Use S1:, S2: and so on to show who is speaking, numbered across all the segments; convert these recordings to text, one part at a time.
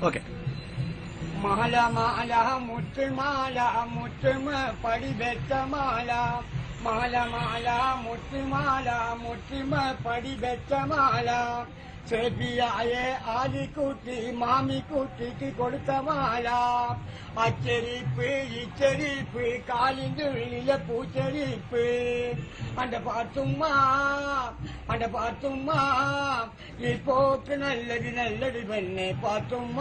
S1: Okay.
S2: മാല മാല മുത്തുമാല മുത്തുമ പടിവെച്ച മാല മാല മാല മുത്തുമാല മുത്തുമ പടിവെച്ച മാല ചെബിയായ ആലിക്കുട്ടി മാമിക്കുട്ടിക്ക് കൊടുത്ത മാല അച്ചരിപ്പ് ഇച്ചരിപ്പ് കാലിന്റെ ഉള്ളിലെ പൂച്ചരിപ്പ് അന്റെ പാത്തുമ്മ ഈ പോക്ക് നല്ലൊരു പെണ്ണെ പാത്തുമ്മ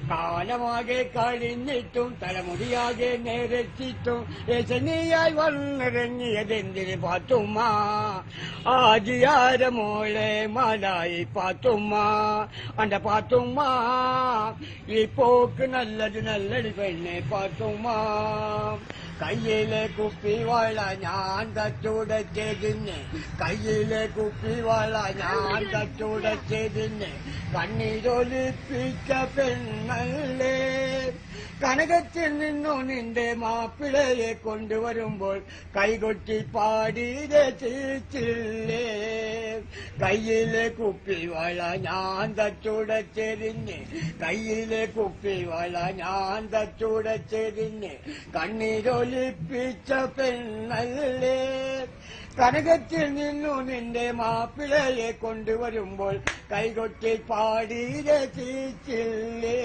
S2: കാലമാകെ കഴിഞ്ഞിട്ടും തലമുടിയാകെ നേരച്ചിട്ടും രചനയായി വന്നിറങ്ങിയതെന്തിന് പാത്തുമ്മ ആജിയാര മോളെ മാലായി പാത്തുമ്മ അന്റെ പാത്തുമ്മ ഈ പോക്ക് നല്ലൊരു പെണ്ണെ പാത്തുമ്മ കയ്യിലെ കുപ്പിവള ഞാൻ തച്ചുടച്ചതിന് കയ്യിലെ കുപ്പിവള ഞാൻ തച്ചുടച്ചതിന് കണ്ണീരൊലിപ്പിച്ച പെണ്ണല്ലേ കനകത്തിൽ നിന്നു നിന്റെ മാപ്പിളയെ കൊണ്ടുവരുമ്പോൾ കൈകൊട്ടി പാടി രചിച്ചില്ലേ കയ്യിലെ കുപ്പിവള ഞാൻ തച്ചുടച്ചതിന് കയ്യിലെ കുപ്പിവള ഞാൻ തച്ചുടച്ചതിന് കണ്ണീരൊലിപ്പിച്ച പെണ്ണല്ലേ കനകത്തിൽ നിന്നു നിന്റെ മാപ്പിളയെ കൊണ്ടുവരുമ്പോൾ കൈകൊട്ടി പാടി രചിച്ചില്ലേ.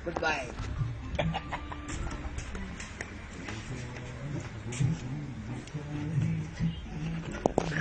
S2: Good bye.